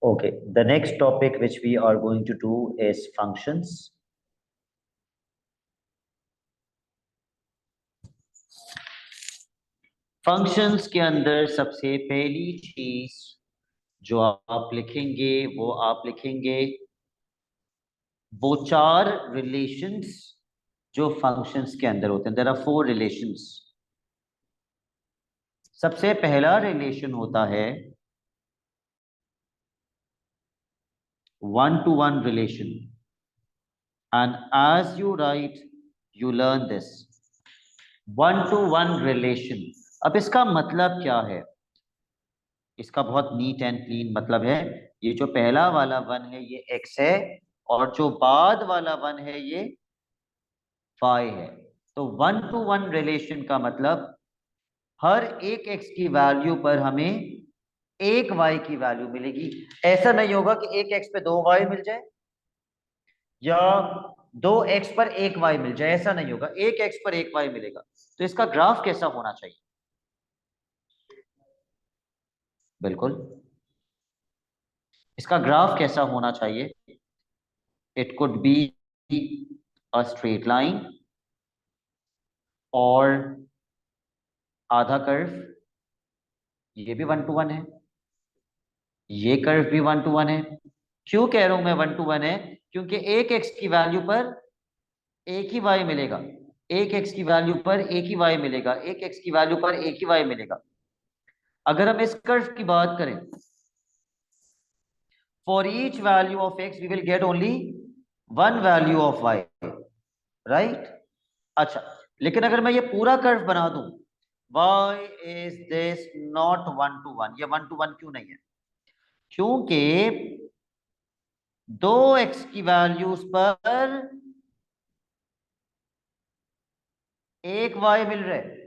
Okay, the next topic which we are going to do is functions. Functions के अंदर सबसे पहली चीज जो आप लिखेंगे वो चार रिलेशंस जो फंक्शंस के अंदर होते हैं. There are 4 relations. सबसे पहला रिलेशन होता है one to one relation, and as you write you learn this one to one relation. अब इसका मतलब क्या है? इसका बहुत नीट एंड क्लीन मतलब है, ये जो पहला वाला वन है ये x है और जो बाद वाला वन है ये y है. तो वन टू वन रिलेशन का मतलब हर एक x की वैल्यू पर हमें एक y की वैल्यू मिलेगी. ऐसा नहीं होगा कि एक x पे दो y मिल जाए या दो x पर एक y मिल जाए. ऐसा नहीं होगा, एक x पर एक y मिलेगा. तो इसका ग्राफ कैसा होना चाहिए? बिल्कुल, इसका ग्राफ कैसा होना चाहिए? It could be a straight line और आधा कर्व. ये भी वन टू वन है, ये कर्व भी वन टू वन है. क्यों कह रहा हूं मैं वन टू वन है? क्योंकि एक एक्स की वैल्यू पर एक ही वाई मिलेगा, एक एक्स की वैल्यू पर एक ही वाई मिलेगा, एक एक्स की वैल्यू पर एक ही वाई मिलेगा. अगर हम इस कर्व की बात करें, for each value of x we will get only one value of y, right? अच्छा, लेकिन अगर मैं ये पूरा कर्व बना दूं, why is this not one to one? ये one to one क्यों नहीं है? क्योंकि दो x की वैल्यूज पर एक y मिल रहा है.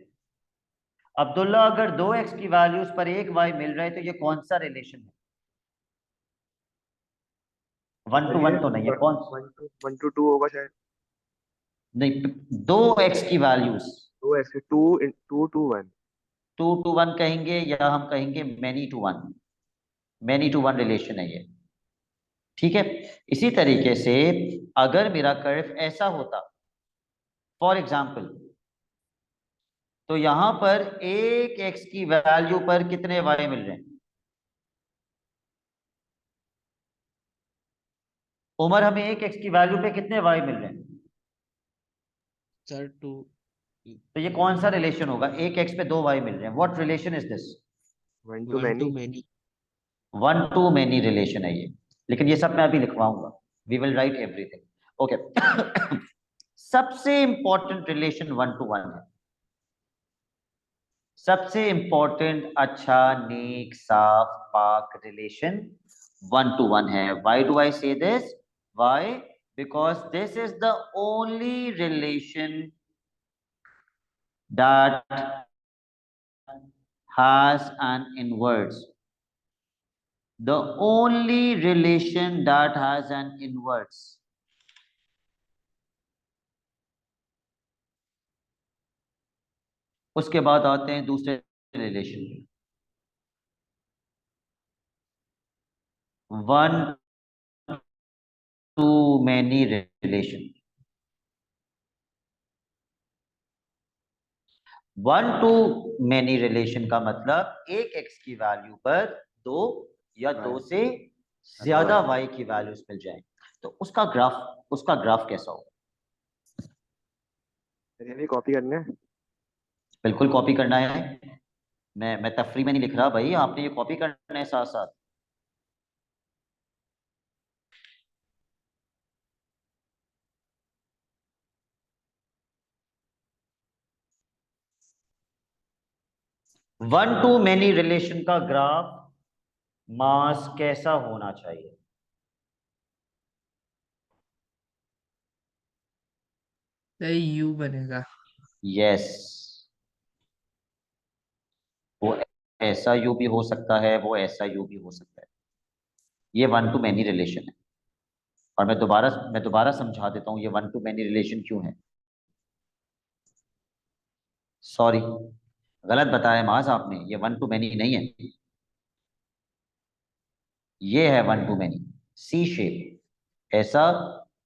अब्दुल्ला, अगर दो x की वैल्यूज पर एक y मिल रहा है तो ये कौन सा रिलेशन है? वन टू वन तो नहीं है. कौन? वन टू टू होगा शायद. नहीं, दो x की values. Two x to two to one. To to one कहेंगे या हम कहेंगे many to one. Many to one relation है ये, ठीक है. इसी तरीके से अगर मेरा कर्व ऐसा होता, फॉर एग्जाम्पल, तो यहां पर एक x की वैल्यू पर कितने y मिल रहे हैं? उमर, हमें एक x की वैल्यू पे कितने y मिल रहे हैं? Sir two. तो ये कौन सा रिलेशन होगा? एक x पे दो y मिल रहे हैं. What relation is this? One to many. One to many relation है ये. लेकिन ये सब मैं अभी लिखवाऊंगा. We will write everything. Okay. सबसे important relation one to one है. सबसे इंपॉर्टेंट, अच्छा, नेक, साफ, पाक रिलेशन वन टू वन है. Why do I say this? Why? Because this is the only relation that has an inverse. The only relation that has an inverse. उसके बाद आते हैं दूसरे रिलेशन पे. One to many relation. One to many relation का मतलब एक x की वैल्यू पर दो या दो से ज्यादा वाई की वैल्यूज मिल जाए. तो उसका ग्राफ कैसा होगा? कॉपी करना है. बिल्कुल कॉपी करना है. मैं तफरी में नहीं लिख रहा भाई, आपने ये कॉपी करना है साथ साथ. वन टू मैनी रिलेशन का ग्राफ मास कैसा होना चाहिए? यू बनेगा. यस, वो ऐसा यू भी हो सकता है, वो ऐसा यू भी हो सकता है. ये वन टू मैनी रिलेशन है. और मैं दोबारा समझा देता हूं ये वन टू मैनी रिलेशन क्यों है. सॉरी, गलत बताया माज आपने, ये वन टू मैनी नहीं है. ये है one to many, C shape, ऐसा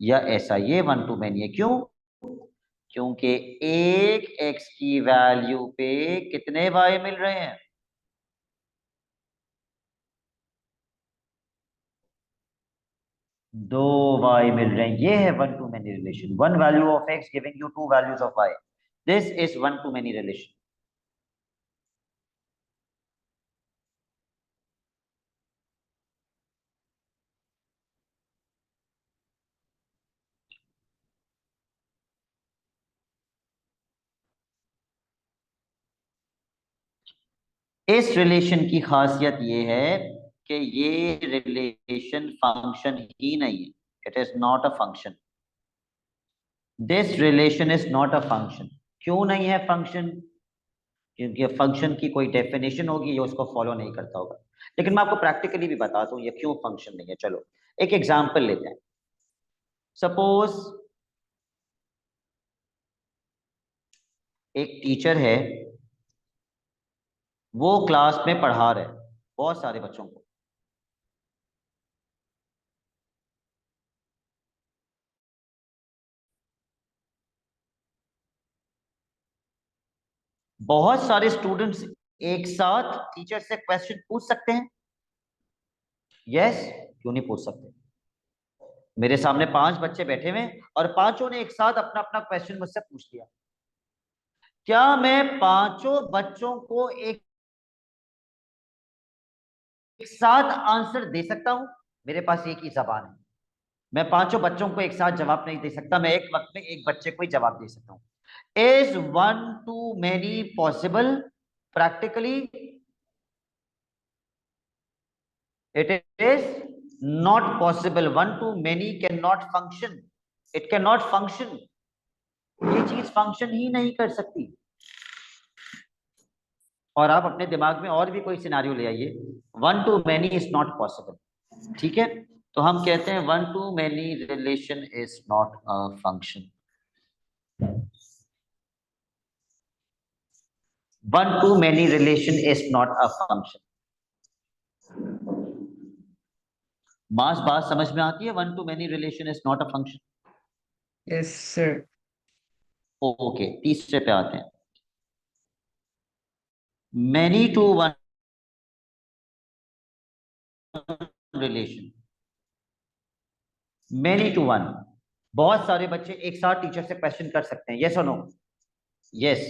या ऐसा, ये वन टू मैनी है। क्यों? क्योंकि एक x की वैल्यू पे कितने y मिल रहे हैं? दो y मिल रहे हैं। ये है one to many relation, one value of x giving you to values of y, this is one to many relation. इस रिलेशन की खासियत ये है कि ये रिलेशन फंक्शन ही नहीं है, it is not a function. This relation is not a function. क्यों नहीं है फंक्शन? क्योंकि फंक्शन की कोई डेफिनेशन होगी, ये उसको फॉलो नहीं करता होगा। लेकिन मैं आपको प्रैक्टिकली भी बताता हूँ ये क्यों फंक्शन नहीं है। चलो एक एग्जांपल लेते हैं। सपोज एक टीचर है, वो क्लास में पढ़ा रहे बहुत सारे बच्चों को। बहुत सारे स्टूडेंट्स एक साथ टीचर से क्वेश्चन पूछ सकते हैं? यस, क्यों नहीं पूछ सकते? मेरे सामने 5 बच्चे बैठे हुए और पांचों ने एक साथ अपना अपना क्वेश्चन मुझसे पूछ लिया। क्या मैं पांचों बच्चों को एक साथ आंसर दे सकता हूं? मेरे पास एक ही जबान है, मैं पांचों बच्चों को एक साथ जवाब नहीं दे सकता, मैं एक वक्त में एक बच्चे को ही जवाब दे सकता हूं। Is one to many possible? Practically it is not possible. One to many cannot function, it cannot function, ये चीज फंक्शन ही नहीं कर सकती। और आप अपने दिमाग में और भी कोई सिनारियो ले आइए, one to many is not possible. ठीक है, तो हम कहते हैं one to many relation is not a function. One to many relation is not a function. मास बात समझ में आती है? One to many relation is not a function. Yes sir. Okay, तीसरे पे आते हैं। Many to one relation, many to one, बहुत सारे बच्चे एक साथ टीचर से क्वेश्चन कर सकते हैं, यस और no? Yes,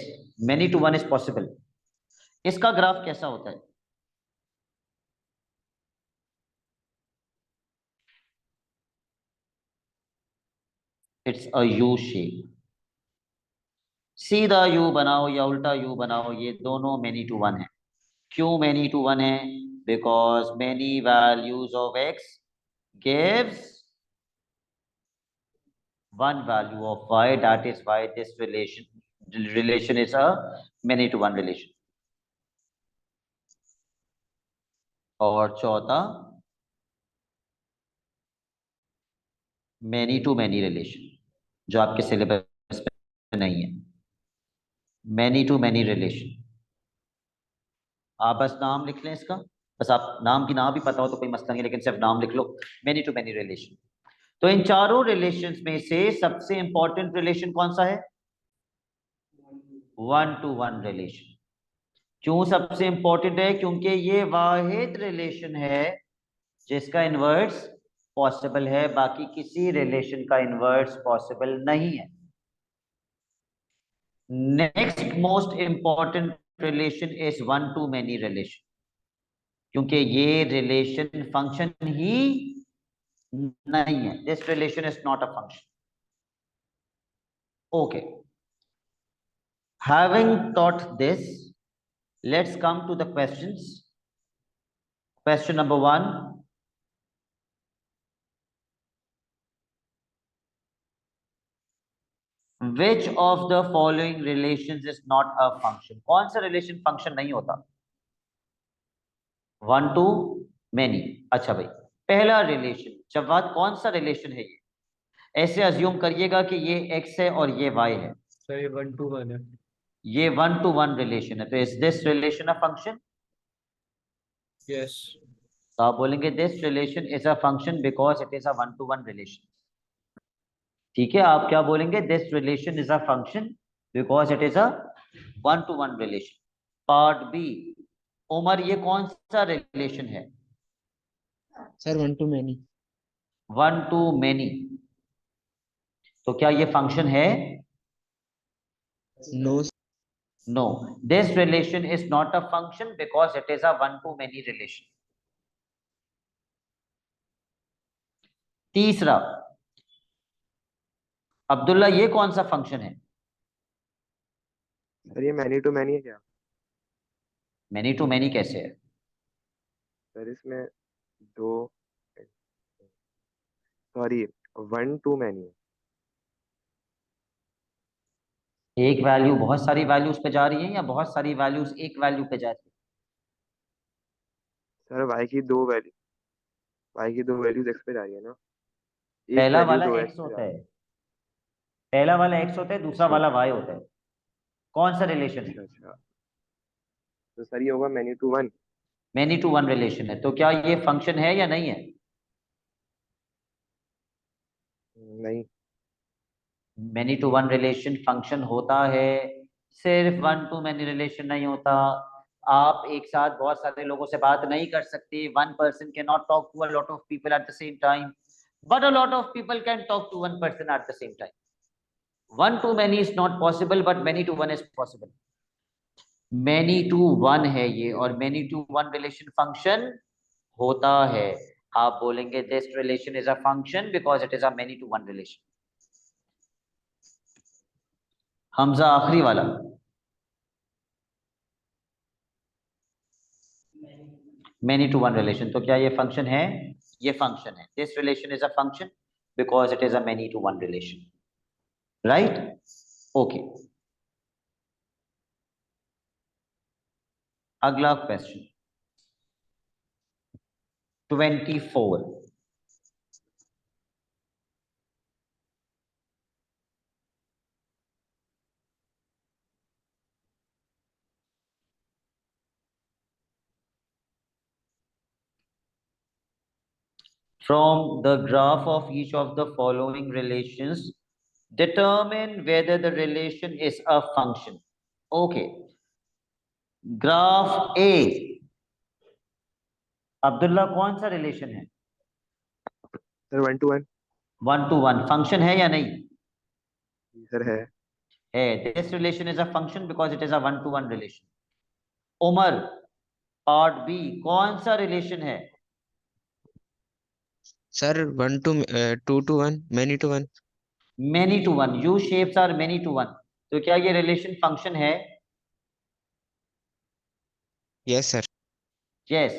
many to one is possible. इसका ग्राफ कैसा होता है? It's a U shape. सीधा यू बनाओ या उल्टा यू बनाओ, ये दोनों मैनी टू वन है। क्यों मैनी टू वन है? Because many values of x gives one value of y, that is why this relation is a many to one relation। और चौथा, मैनी टू मैनी रिलेशन, जो आपके syllabus में नहीं है। मैनी टू मैनी रिलेशन, आप बस नाम लिख लें इसका, बस आप नाम की ना भी पता हो तो कोई मसला नहीं, लेकिन सिर्फ नाम लिख लो, मैनी टू मैनी रिलेशन। तो इन चारों रिलेशंस में से सबसे इंपॉर्टेंट रिलेशन कौन सा है? One to one relation. क्यों सबसे इंपॉर्टेंट है? क्योंकि ये वाहिद रिलेशन है जिसका इनवर्स पॉसिबल है, बाकी किसी रिलेशन का इनवर्स पॉसिबल नहीं है। Next most important relation is one to many relation, क्योंकि ये रिलेशन फंक्शन ही नहीं है। This relation is not a function. Okay, having taught this, let's come to the questions। Question number 1, which of the following relations is not a function? कौन सा relation function नहीं होता? One to many. अच्छा भाई, पहला relation, जवाब कौन सा रिलेशन है ये? ऐसे अज्यूम करिएगा कि ये x है और ये y है। सर ये वन टू वन है। ये वन टू वन रिलेशन है, तो is this relation a function? Yes. तो आप बोलेंगे this relation is a function because it is a one to one relation. ठीक है, आप क्या बोलेंगे? This relation is a function because it is a one to one relation. Part B, Umar ये कौन सा रिलेशन है? Sir one to many. One to many. तो क्या ये फंक्शन है? No. No, this relation is not a function because it is a one to many relation. तीसरा, अब्दुल्ला ये कौन सा फंक्शन है? सर ये मैनी टू मैनी है क्या? मेनी टू मेनी कैसे है? सर इसमें दो, सॉरी, वन टू मैनी है। एक वैल्यू बहुत सारी वैल्यूज पे जा रही है या बहुत सारी वैल्यूज एक वैल्यू पे जा रही है? सर वाई की दो वैल्यूज एक्स पे जा रही है ना, एक पहला वैल्यू वाला दो एक्स एक्स पे जा होता रही है, पहला वाला एक्स होता है, है। दूसरा वाला वाई होता है। कौन सा रिलेशन है? अच्छा, तो सर ये होगा many to one. Many to one relation है। तो क्या ये फंक्शन है या नहीं है? नहीं। Many to one relation function होता है, सिर्फ वन टू मेनी रिलेशन नहीं होता। आप एक साथ बहुत सारे लोगों से बात नहीं कर सकते। One person can not talk to a lot of people at the same time, but a lot of people can talk to one person at the same time. One to many is not possible, but many to one is possible. Many to one है ये, और many to one relation function होता है। आप बोलेंगे this relation is a function because it is a many to one relation. Hamza आखिरी वाला, many to one relation. तो क्या ये फंक्शन है? ये फंक्शन है। This relation is a function because it is a many to one relation. Right? Okay, अगला question 24। From the graph of each of the following relations, determine whether the relation is a function. Okay. Graph A, Abdullah कौन सा relation है? Sir one to one. One to one function है या नहीं? Sir है। है। This relation is a function because it is a one to one relation. Umar, part B कौन सा रिलेशन है? Sir one to two to one, many to one. Many to one, U shapes are many to one. तो क्या ये relation function है? Yes sir. Yes,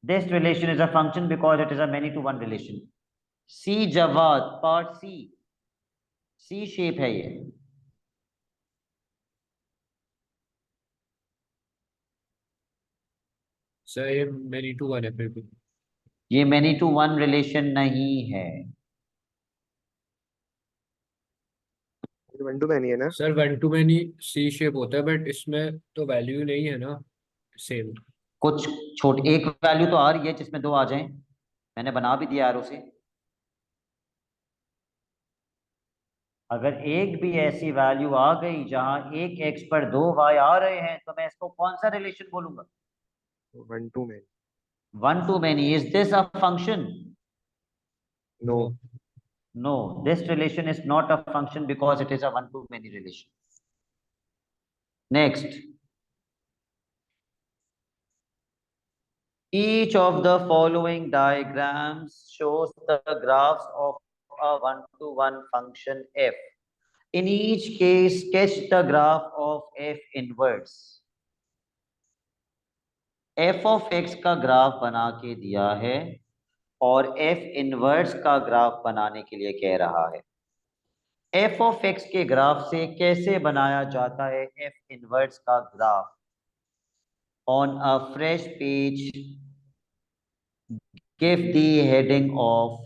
this relation is a function because it is a many to one relation. C Jawad, part C, C shape है ये। Sir ये many to one है फिर भी। ये मेनी टू वन रिलेशन नहीं है। वन टू मैनी है ना? Sir one to many C shape होता है, बट इसमें तो वैल्यू नहीं है ना सेम। कुछ छोट एक वैल्यू तो आ रही है जिसमें दो आ जाएं, मैंने बना भी दिया एरो से। अगर एक भी ऐसी वैल्यू आ गई जहां एक एक्स पर दो वाई आ रहे हैं, तो मैं इसको कौन सा रिलेशन बोलूंगा? One to many. One to many. Is this a function? No. No. No, this relation is not a function because it is a one to many relation. Next, each of the following diagrams shows the graphs of a one to one function f. In each case, sketch the graph of f inverse. f of x का graph बना के दिया है और f inverse का graph बनाने के लिए कह रहा है। f of x के ग्राफ से कैसे बनाया जाता है f इनवर्स का graph? On a fresh page, give the heading of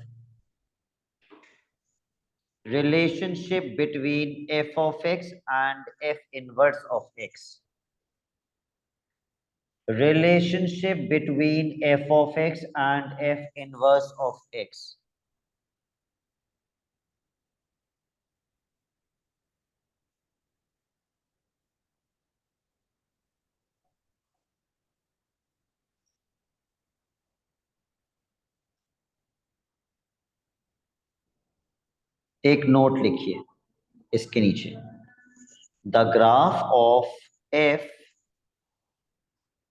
relationship between f of x and f inverse of x. relationship between f of x and f inverse of x. एक note लिखिए इसके नीचे, the graph of f,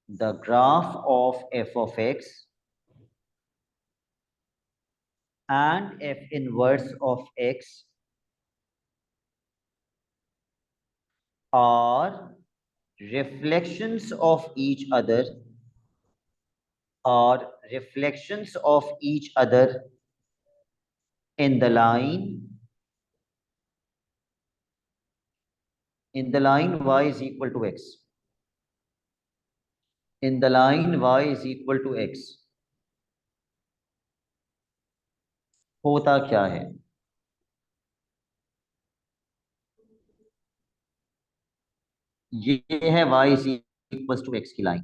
the graph of f of x and f inverse of x are reflections of each other, are reflections of each other in the line, y is equal to x, in the line y is equal to x. होता क्या है? ये है y is equals to x की line.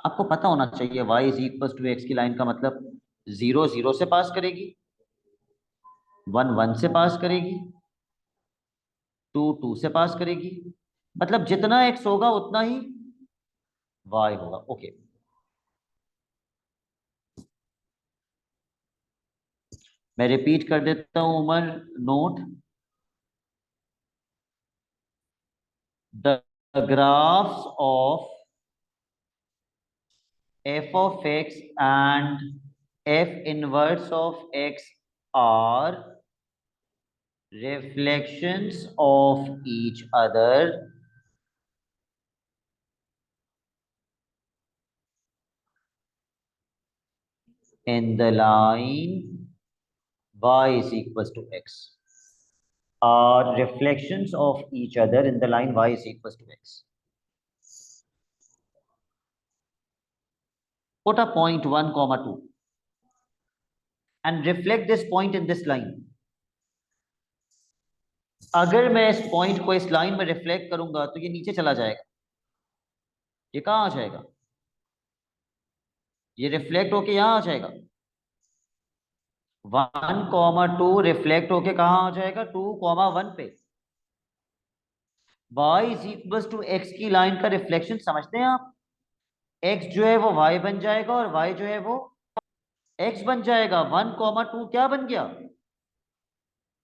आपको पता होना चाहिए y is equals to x की लाइन का मतलब 0 0 से पास करेगी, 1 1 से पास करेगी, 2 2 से पास करेगी, मतलब जितना x होगा उतना ही y होगा. ओके, मैं रिपीट कर देता हूं Umar, note, the graphs of f of x and f inverse of x are reflections of each other in the line y is equals to x, are reflections of each other in the line y is equals to x. Put a point 1 comma 2 and reflect this point in this line. अगर मैं इस point को इस line में reflect करूंगा तो ये नीचे चला जाएगा. ये कहां आ जाएगा? ये रिफ्लेक्ट होके यहां आ जाएगा. 1 कॉमा 2 रिफ्लेक्ट होके कहां आ जाएगा? 2 कॉमा 1 पे. y is equal to x की लाइन का रिफ्लेक्शन समझते हैं आप? x जो है वो y बन जाएगा और y जो है वो x बन जाएगा. 1 कॉमा 2 क्या बन गया?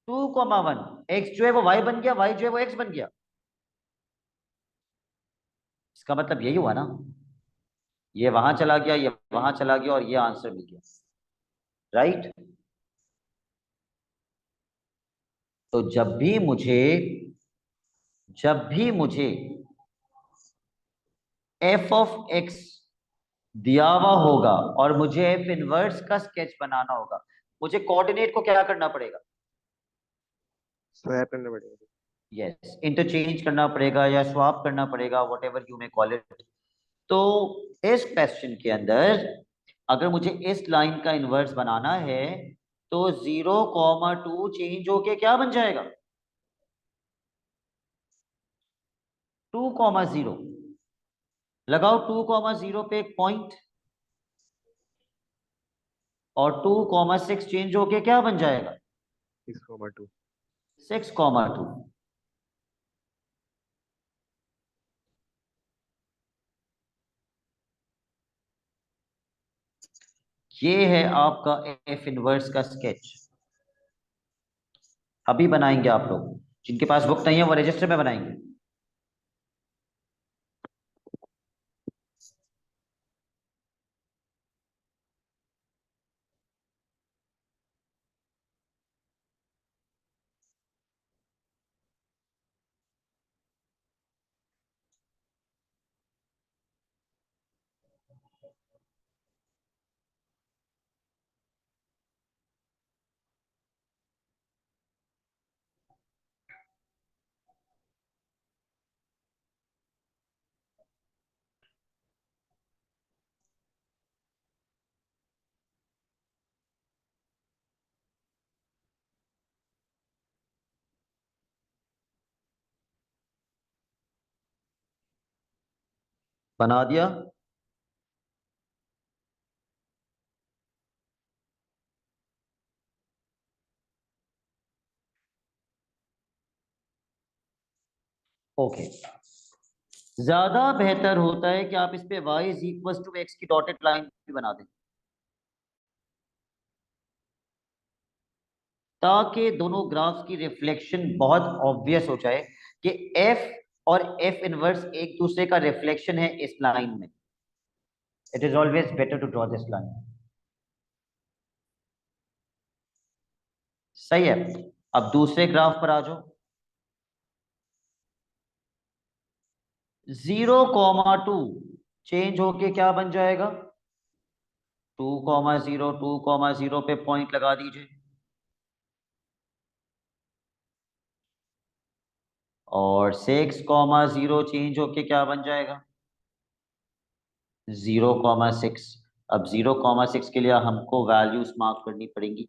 2 कॉमा 1. x जो है वो y बन गया, y जो है वो x बन गया. इसका मतलब यही हुआ ना, ये वहां चला गया, ये वहां चला गया और ये आंसर मिल गया. राइट? तो जब भी मुझे f ऑफ x दिया हुआ होगा और मुझे f इनवर्स का स्केच बनाना होगा, मुझे कोऑर्डिनेट को क्या करना पड़ेगा? स्वैप करना पड़ेगा. यस, इंटरचेंज करना पड़ेगा या स्वैप करना पड़ेगा, what ever you may call it. तो इस क्वेश्चन के अंदर अगर मुझे इस लाइन का इनवर्स बनाना है तो 0,2 चेंज होके क्या बन जाएगा? 2,0. लगाओ 2,0 पे एक पॉइंट और 2,6 चेंज होके क्या बन जाएगा? 6,2. 6,2. ये है आपका एफ इनवर्स का स्केच. अभी बनाएंगे आप लोग, जिनके पास बुक नहीं है वो रजिस्टर में बनाएंगे. बना दिया? ओके, ज्यादा बेहतर होता है कि आप इस पे y is equal to x की डॉटेड लाइन भी बना दें, ताकि दोनों ग्राफ्स की रिफ्लेक्शन बहुत ऑब्वियस हो जाए कि f और f इनवर्स एक दूसरे का रिफ्लेक्शन है इस लाइन में. It is always better to draw this line. सही है. अब दूसरे ग्राफ पर आ जाओ. 0,2 चेंज होके क्या बन जाएगा? 2,0 2,0 पे पॉइंट लगा दीजिए. और 6,0 चेंज होके क्या बन जाएगा? 0,6. अब 0,6 के लिए हमको वैल्यूज मार्क करनी पड़ेंगी.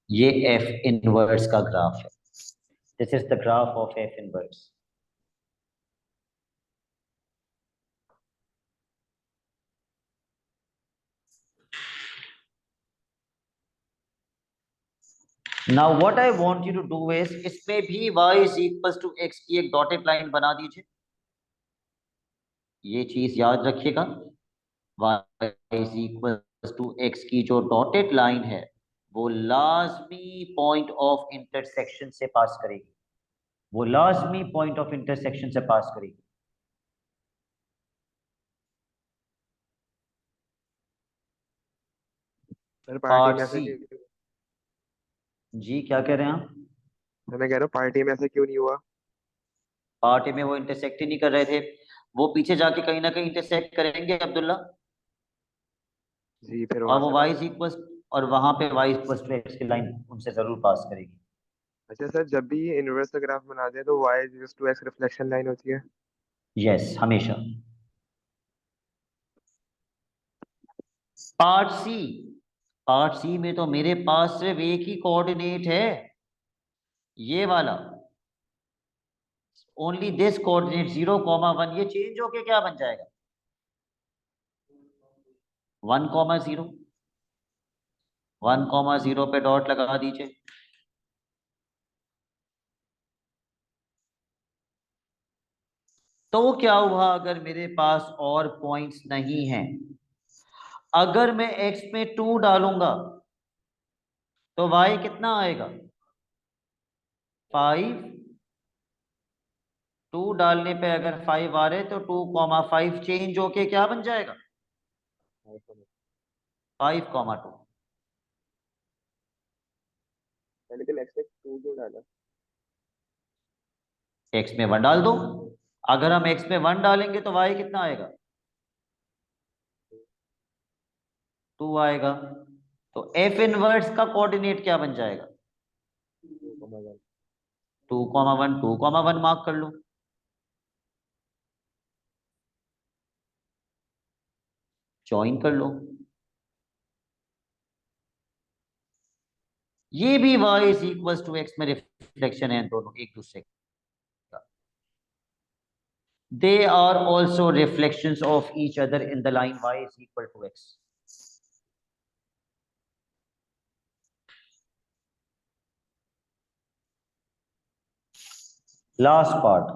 ये f इनवर्स का ग्राफ है. This is the graph of f inverse. Now what I want you to do is, इसमें भी y is equal to x की एक डॉटेड लाइन बना दीजिए. ये चीज याद रखिएगा, y is equal to x की जो डॉटेड लाइन है वो लाजमी पॉइंट ऑफ इंटरसेक्शन से पास करेगी. वो लाजमी पॉइंट ऑफ इंटरसेक्शन से पास करेगी. सर पार्टी पार्ट में ऐसा सी. क्यों? जी क्या कह रहे हैं आप? मैं कह रहा हूँ पार्टी में ऐसा क्यों नहीं हुआ? पार्ट ए में वो इंटरसेक्ट ही नहीं कर रहे थे. वो पीछे जाके कहीं ना कहीं इंटरसेक्ट करेंगे अब्दुल्ला. जी फिर और वहां वो से y पास। इज इक्वल, और वहां पे y इक्वल टू एक्स की लाइन उनसे जरूर पास करेगी. अच्छा सर, जब भी इनवर्स का ग्राफ बनाते हैं तो y is to x reflection line होती है। यस, हमेशा. पार्ट सी. पार्ट सी में तो मेरे पास सिर्फ एक ही कोऑर्डिनेट है, ये वाला. Only this coordinate 0,1. ये चेंज होके क्या बन जाएगा? 1,0. 1,0 पे डॉट लगा दीजिए. तो क्या हुआ अगर मेरे पास और पॉइंट्स नहीं हैं? अगर मैं x में 2 डालूंगा तो y कितना आएगा? 5. 2 डालने पे अगर 5 आ रहे तो 2,5 चेंज होके क्या बन जाएगा? 5,2. लेकिन x में 2 क्यों डाला? x में 1 डाल दो. अगर हम x में 1 डालेंगे तो y कितना आएगा? 2 आएगा. तो f इनवर्स का कोऑर्डिनेट क्या बन जाएगा? 2,1. 2,1 मार्क कर लो. ज्वाइन कर लो. ये भी y is equal to x में रिफ्लेक्शन है दोनों एक दूसरे का. They are also reflections of each other in the line y is equal to x. Last part.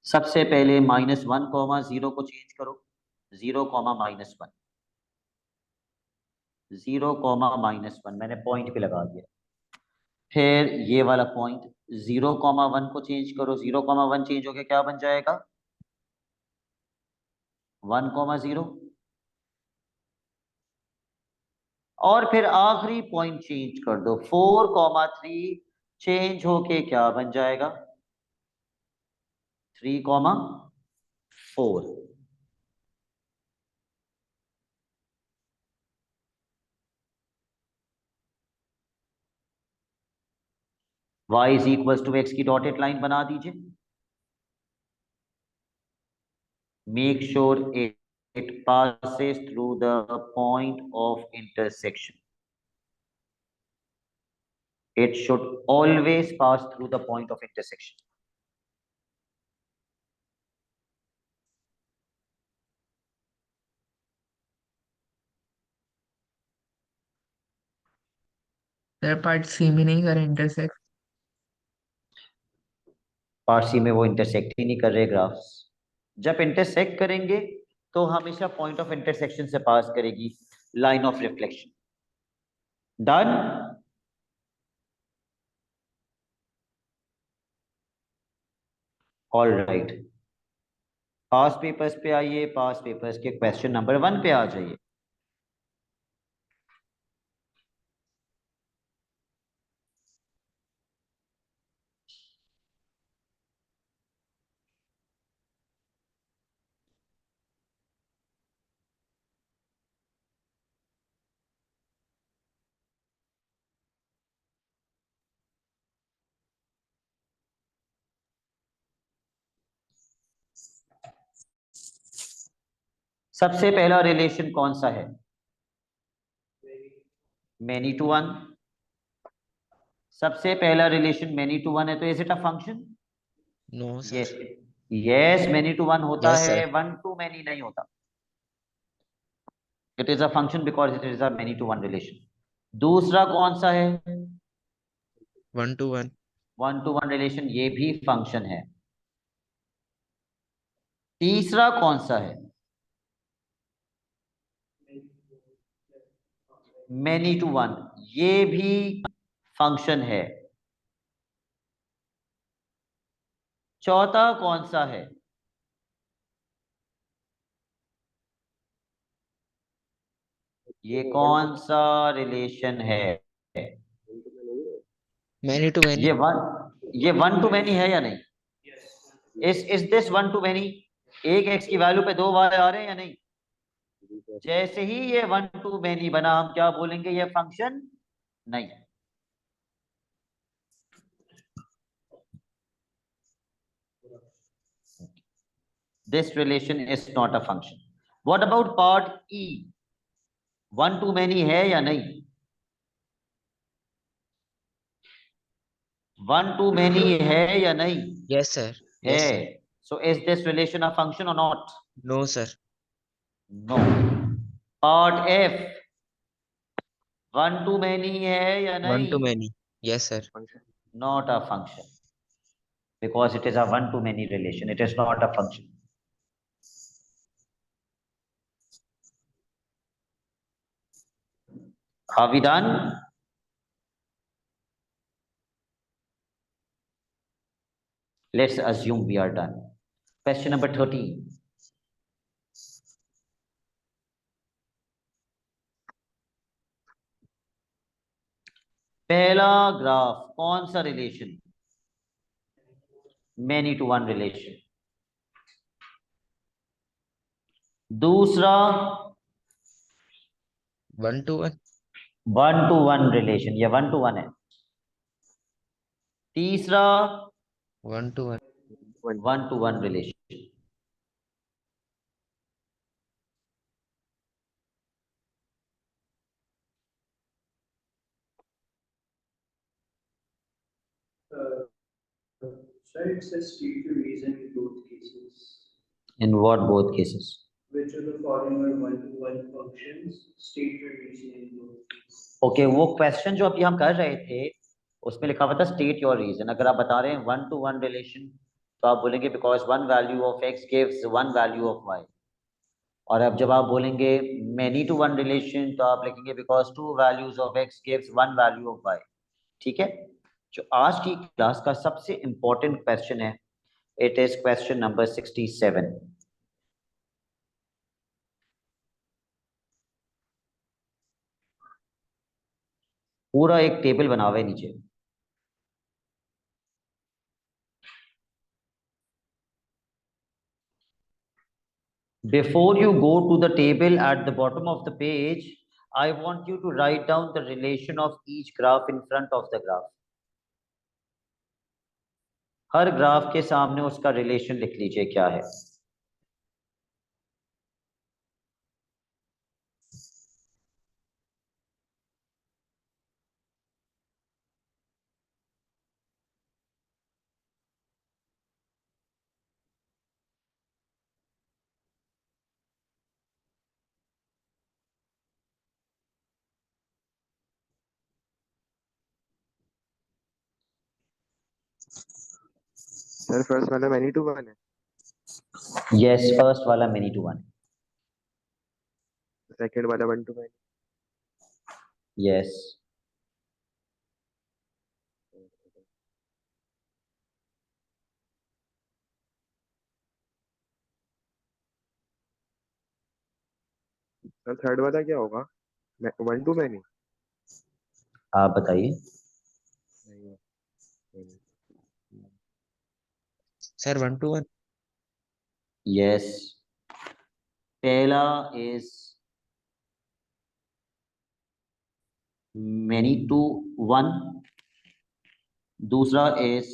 सबसे पहले -1,0 को चेंज करो. 0,-1. 0,-1 मैंने पॉइंट पे लगा दिया. फिर ये वाला पॉइंट 0,1 को चेंज करो. 0,1 चेंज होके क्या बन जाएगा? 1,0 और फिर आखिरी पॉइंट चेंज कर दो, 4,3 चेंज होके क्या बन जाएगा? 3,4। y is equal to x की डॉटेड लाइन बना दीजिए। Make sure it passes through the point of intersection. It should always pass through the point of intersection. Sir part C में नहीं कर इंटरसेक्ट। पार्ट सी में वो intersect ही नहीं कर रहे ग्राफ्स। जब इंटरसेक्ट करेंगे तो हमेशा पॉइंट ऑफ इंटरसेक्शन से पास करेगी line of reflection. Done. All right, pass papers पे आइए, पास पेपर्स के क्वेश्चन नंबर 1 पे आ जाइए। सबसे पहला रिलेशन कौन सा है? Many to one. सबसे पहला रिलेशन मैनी टू वन है, तो is it a function? No yes, sir. Yes many to one होता Yes, है, sir. वन टू मैनी नहीं होता। It is a function because it is a many to one relation. दूसरा कौन सा है? 1 to 1. 1 to 1 रिलेशन, ये भी फंक्शन है। तीसरा कौन सा है? मैनी टू वन, ये भी फंक्शन है। चौथा कौन सा है? ये कौन सा रिलेशन है? Many to many. ये वन टू मैनी है या नहीं? इस दिस वन टू मैनी? एक एक्स की वैल्यू पे 2 वाई आ रहे हैं या नहीं? जैसे ही ये वन टू मैनी बना, हम क्या बोलेंगे? ये फंक्शन नहीं है। This relation is not a function. What about part E? One to many है या नहीं? वन टू मैनी है या नहीं? Yes, sir. है। Yes, sir. So is this relation a function or not? No, sir. No. Part F, one to many है या 1 to नहीं? many. Yes, sir. function. Not a function because it is a one to many relation. It is not a function. Are we done? Let's assume we are done. Question number 13. पहला graph कौन सा relation? Many to one relation. दूसरा 1 to 1. One to one relation, ये one to one है। तीसरा 1 to 1. One to one relation. Sir, it says state your reason in both cases. In what both cases? Which of the following are one-to-one functions? State your reason in both cases. Okay, वो question जो अभी हम कर रहे थे उसमें लिखा हुआ था स्टेट योर रीजन। अगर आप बता रहे हैं वन टू वन रिलेशन, तो आप बोलेंगे because one value of x gives one value of y. और अब जब आप बोलेंगे मैनी टू वन रिलेशन, तो आप लिखेंगे because two values of x gives one value of y. ठीक है, जो आज की क्लास का सबसे इंपॉर्टेंट क्वेश्चन है, इट इज क्वेश्चन नंबर 67। पूरा एक टेबल बना हुआ है नीचे। Before you go to the table at the bottom of the page, I want you to write down the relation of each graph in front of the graph. Her graph के सामने उसका relation लिख लीजिए क्या है। Sir first वाला many to one है, yes, first वाला मेनी टू वन। सेकंड वाला one to many, yes. Sir third वाला क्या होगा? One to many? आप बताइए। Sir 1 to 1। यस, पहला इज मेनी टू वन, दूसरा इज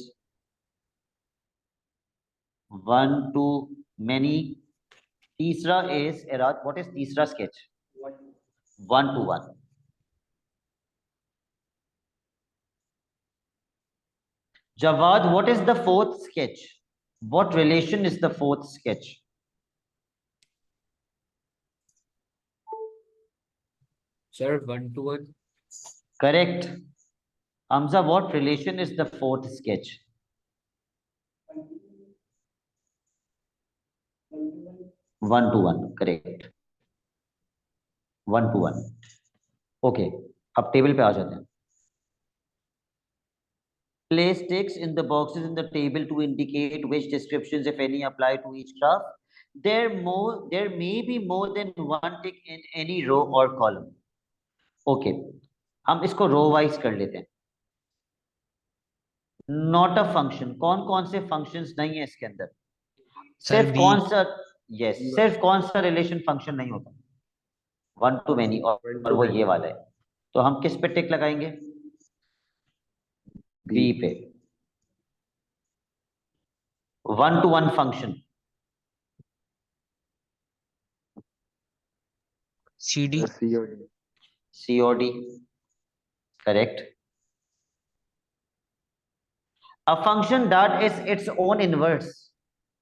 वन टू मेनी, तीसरा इज एराद व्हाट इज तीसरा sketch? One to one. Jawad, what is the fourth sketch? What relation is the fourth sketch? Sir, 1 to 1. Correct. Hamza, what relation is the fourth sketch? 1 to 1, correct. 1 to 1. Okay, अब table पे आ जाते हैं। Place ticks in the boxes in the table to indicate which descriptions, if any, apply to each graph. There may be more than one tick in any row or column. Okay, हम इसको row wise कर लेते हैं। Not a function, कौन कौन से functions नहीं है इसके अंदर? सिर्फ B। कौन सा? यस, सिर्फ कौन सा रिलेशन फंक्शन नहीं होता? वन टू मेनी, और वो ये वाला है। तो हम किस पे टिक लगाएंगे? बी पे। 1 to 1 फंक्शन CD। सी और D, COD, correct. A function that is its own inverse,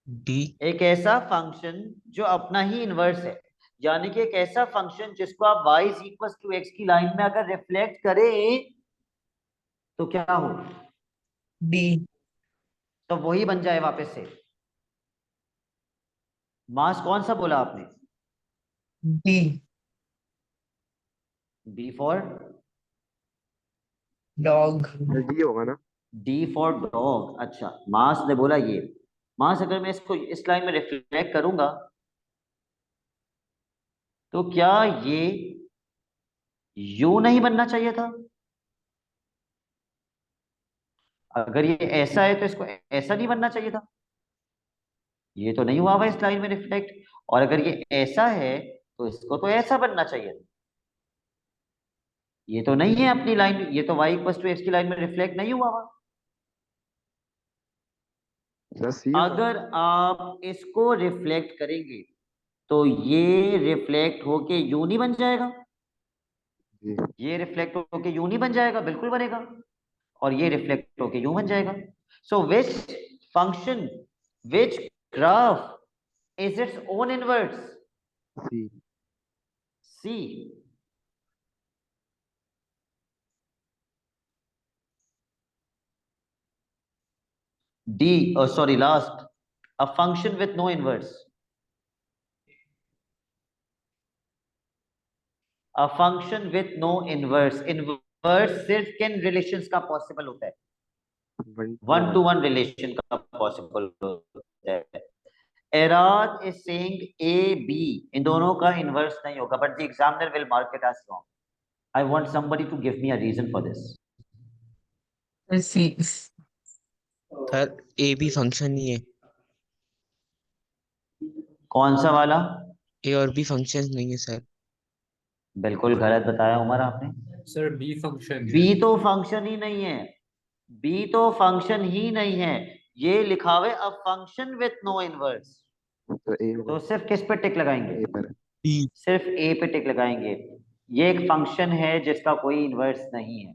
D। एक ऐसा फंक्शन जो अपना ही इनवर्स है, यानी कि एक ऐसा फंक्शन जिसको आप y इक्वल टू x की लाइन में अगर रिफ्लेक्ट करें तो क्या हो? D। तो वही बन जाए वापस से। मास कौन सा बोला आपने? D। B for Dog। D होगा ना? D for dog. अच्छा, मास ने बोला ये। मास अगर मैं इसको इस लाइन में रिफ्लेक्ट करूंगा तो क्या ये यू नहीं बनना चाहिए था? अगर ये ऐसा है तो इसको ऐसा नहीं बनना चाहिए था। ये तो नहीं हुआ हुआ इस लाइन में रिफ्लेक्ट, और अगर ये ऐसा है तो इसको तो ऐसा बनना चाहिए था। ये तो नहीं है अपनी लाइन, ये तो y इक्वल टू x की लाइन में रिफ्लेक्ट नहीं हुआ हुआ। सर सी अगर आप इसको रिफ्लेक्ट करेंगे तो ये रिफ्लेक्ट होके यू नहीं बन जाएगा? जी, ये रिफ्लेक्ट होके यू नहीं बन जाएगा? बिल्कुल बनेगा। और ये रिफ्लेक्ट होके यूं बन जाएगा। So which function, which graph is its own inverse? C. C. D, oh sorry, last, a function with no inverse. A function with no inverse. Inverse सिर्फ किन रिलेशंस का पॉसिबल होता है? 1 to 1 रिलेशन का पॉसिबल होता है। Erad is saying A B, इन दोनों का इनवर्स नहीं होगा, but the examiner will mark it as wrong. I want somebody to give me a reason for this. C sir A भी फंक्शन ही है, कौन सा वाला? ए और बी फंक्शन नहीं है सर। बिल्कुल गलत बताया उमर आपने। सर बी फंक्शन है। बी तो फंक्शन ही नहीं है, बी तो फंक्शन ही नहीं है। ये लिखा हुआ है a function with no inverse. तो ए तो सिर्फ किस पे टिक लगाएंगे? ए पर बी सिर्फ ए पे टिक लगाएंगे। ये एक फंक्शन है जिसका कोई इनवर्स नहीं है।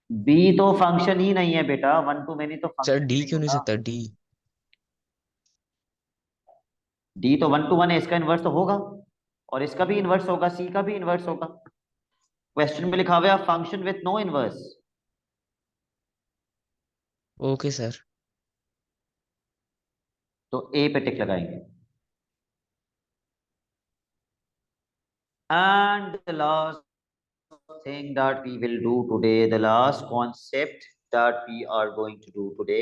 बी तो फंक्शन ही नहीं है बेटा, वन टू मेनी तो सर फंक्शन ही डी नहीं क्यों नहीं होता। सकता, डी। डी तो वन टू वन है, इसका इनवर्स तो होगा, और इसका भी इनवर्स होगा, सी का भी इनवर्स होगा। क्वेश्चन में लिखा हुआ है function with no inverse. Okay sir. तो ए पे टिक लगाएंगे। And the last thing that we will do today, the last concept that we are going to do today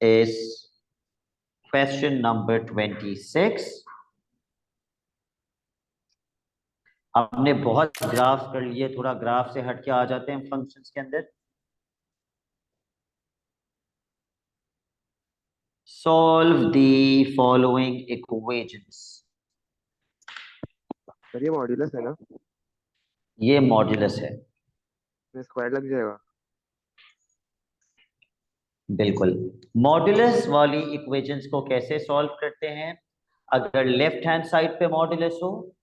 is question number 26. हमने बहुत graph कर लिए, थोड़ा graph से हट के आ जाते हैं फंक्शंस के अंदर। Solve the following equations. Sir ये मॉड्यूलस है ना, ये मॉड्यूलस है। इसमें स्क्वायर लग जाएगा। बिल्कुल। मॉड्यूलस वाली इक्वेशंस को कैसे सॉल्व करते हैं? अगर लेफ्ट हैंड साइड पे मॉड्यूलस हो,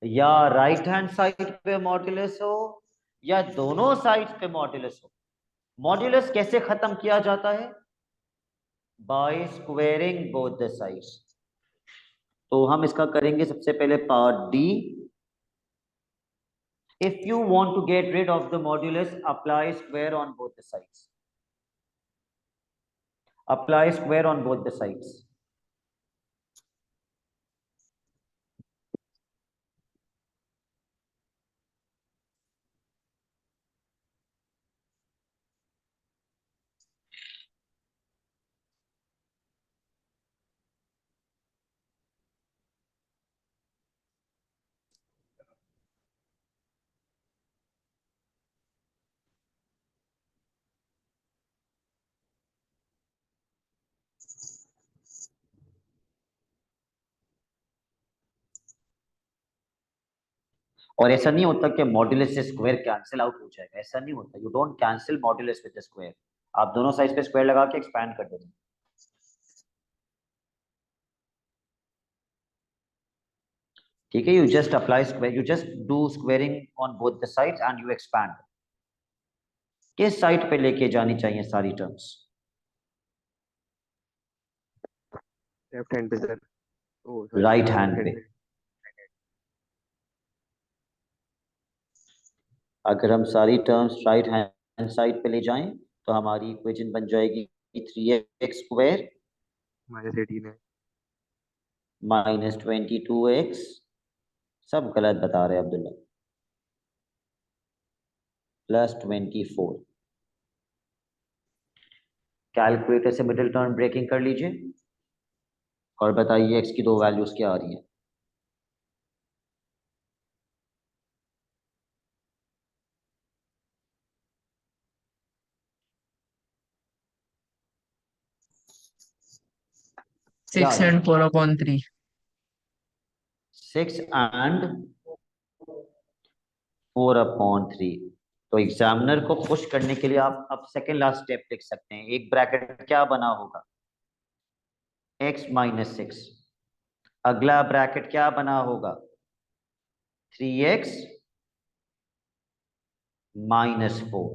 या राइट हैंड साइड पे मॉड्यूलस हो, या दोनों साइड्स पे मॉड्यूलस हो। मॉड्यूलस कैसे खत्म किया जाता है? By squaring both the sides. तो हम इसका करेंगे सबसे पहले part D. If you want to get rid of the modulus, apply square on both the sides. Apply square on both the sides. और ऐसा नहीं होता कि मॉड्यूलस से स्क्वायर कैंसिल आउट हो जाएगा, ऐसा नहीं होता। You don't cancel modulus with the square. आप दोनों साइड पे स्क्वायर लगा के एक्सपैंड कर देते हैं। ठीक है, you just apply square, you just do squaring on both the sides and you expand. किस साइड पे लेके जानी चाहिए सारी टर्म्स? लेफ्ट हैंड पे sir, oh sorry right right hand hand पे। पे। अगर हम सारी टर्म्स राइट हैंड साइड पे ले जाएं तो हमारी इक्वेशन बन जाएगी 3x² -18 है। Minus 22x। सब गलत बता रहे हैं अब्दुल्ला। प्लस 24। कैलकुलेटर से मिडिल टर्म ब्रेकिंग कर लीजिए और बताइए x की दो वैल्यूज क्या आ रही हैं। क्या आ 6 रही and है? 4/3. 6 and 4/3। तो एग्जामिनर को पुश करने के लिए आप अब सेकेंड लास्ट स्टेप लिख सकते हैं। एक ब्रैकेट क्या बना होगा? x-6। अगला ब्रैकेट क्या बना होगा? 3x-4।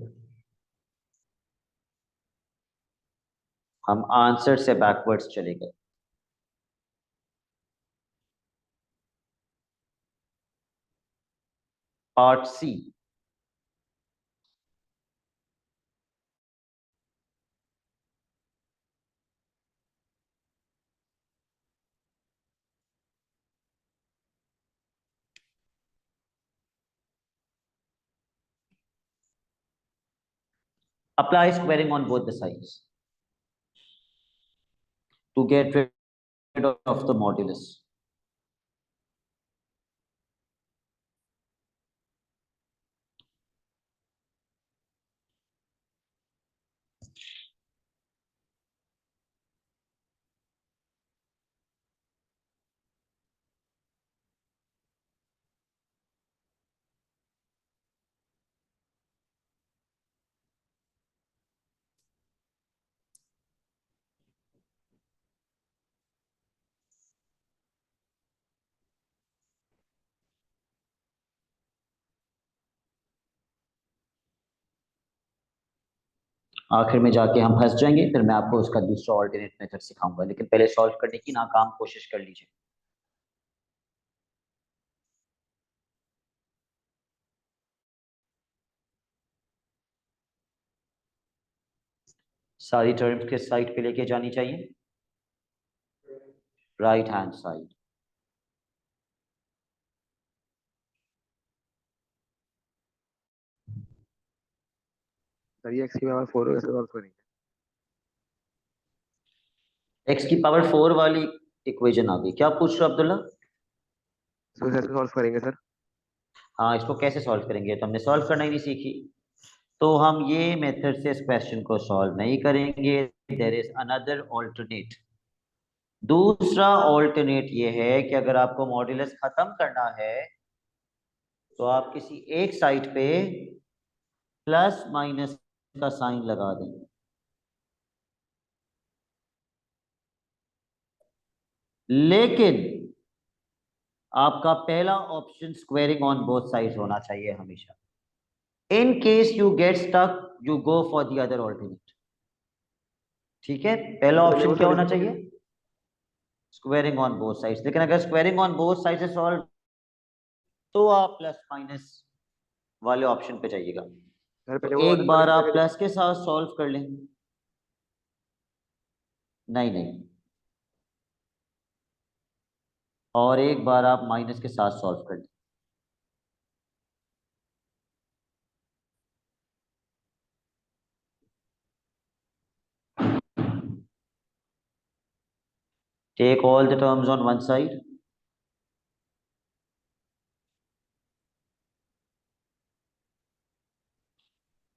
हम आंसर से बैकवर्ड्स चले गए। Part C. Apply squaring on both the sides. to get rid of the modulus. आखिर में जाके हम फंस जाएंगे, फिर मैं आपको उसका दूसरा ऑल्टरनेट मेथड सिखाऊंगा, लेकिन पहले सॉल्व करने की नाकाम कोशिश कर लीजिए। सारी टर्म्स किस साइड पे लेके जानी चाहिए? Right hand side. सर ये x की पावर 4 कैसे सॉल्व करेंगे? x की पावर 4 वाली इक्वेशन आ गई। क्या पूछ रहे हो अब्दुल्ला? सो कैसे सॉल्व करेंगे सर? हाँ, इसको कैसे सॉल्व करेंगे? तो हमने सॉल्व करना ही नहीं सीखी, तो हम ये मेथड से इस क्वेश्चन को सॉल्व नहीं करेंगे। There is another alternate. दूसरा ऑल्टरनेट ये है कि अगर आपको मॉड्यूलस खत्म करना है तो आप किसी एक साइड पे प्लस माइनस का साइन लगा दें। लेकिन आपका पहला option squaring on both sides होना चाहिए हमेशा। In case you get stuck, you go for the other alternate. ठीक है, पहला तो ऑप्शन वो क्या होना सॉल्यूशन चाहिए? Squaring on both sides. लेकिन अगर स्क्वेयरिंग ऑन बोथ साइड से सॉल्व, तो आप प्लस माइनस वाले ऑप्शन पे जाइएगा। सर तो पहले वो वाला एक बार सॉल्यूशन आप करके प्लस के साथ सॉल्व कर लें। नहीं नहीं, और एक बार आप माइनस के साथ सॉल्व कर लें। Take all the terms on one side.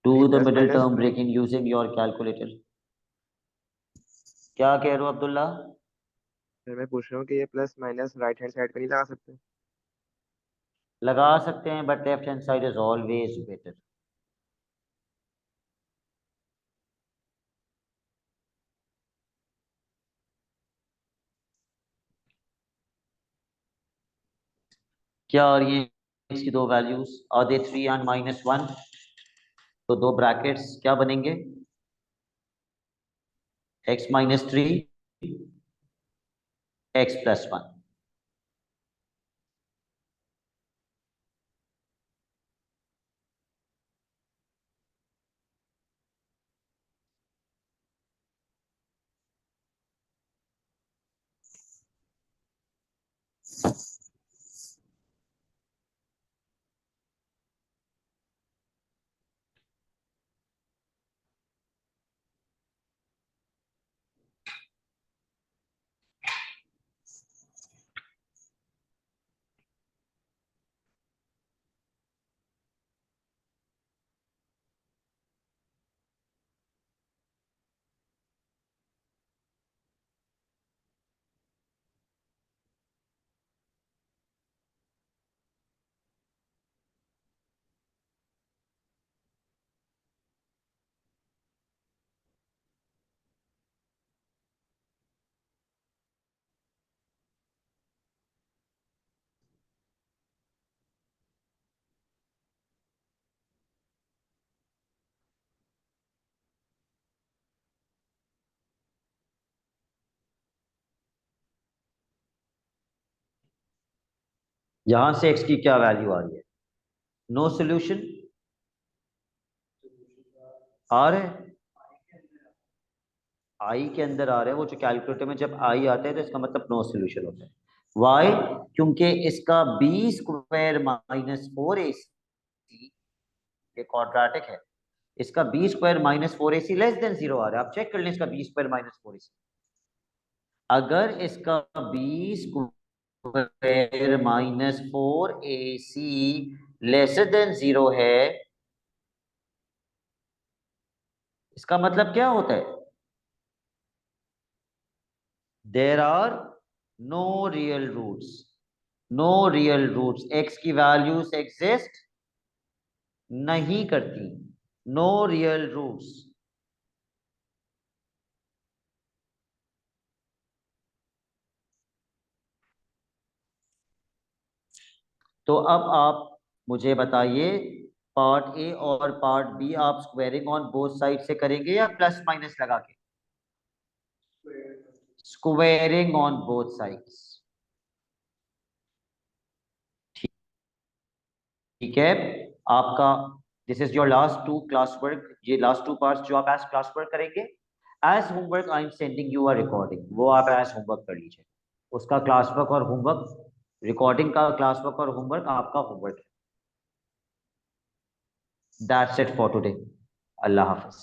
Do the plus middle minus. term breaking using your calculator. क्या कह रहे हो अब्दुल्ला? सर मैं पूछ रहा हूँ कि ये plus minus right hand side पे नहीं लगा सकते? लगा सकते हैं, but left hand side is always better. क्या और ये इसकी दो वैल्यूज और दे 3 एंड -1, तो दो ब्रैकेट्स क्या बनेंगे? x - 3 x + 1। यहां से x की क्या वैल्यू आ रही है? नो सोल्यूशन आ रहा है, आई के अंदर आ रहा है। वो जो कैलकुलेटर में जब आई आता है तो इसका मतलब नो सोल्यूशन होता है। वाई? क्योंकि इसका b² - 4ac ये क्वाड्रेटिक है। इसका b² - 4ac < 0 आ रहा है। आप चेक कर लें इसका b² - 4ac। अगर इसका B square minus 4ac lesser than 0 है, इसका मतलब क्या होता है? There are no real roots, no real roots, X की वैल्यूज एग्जिस्ट नहीं करती, नो रियल रूट्स। तो अब आप मुझे बताइए, पार्ट ए और पार्ट बी आप स्क्वायरिंग ऑन बोथ साइड से करेंगे या प्लस माइनस लगा के? Squaring on both sides. ठीक है, आपका this is your last two class work, ये लास्ट टू पार्ट्स जो आप एज क्लास वर्क करेंगे। As homework I am sending you a recording, वो आप एज होमवर्क कर लीजिए। उसका क्लास वर्क और होमवर्क, रिकॉर्डिंग का क्लास वर्क और होमवर्क आपका होमवर्क है। That's it for today. Allah Hafiz.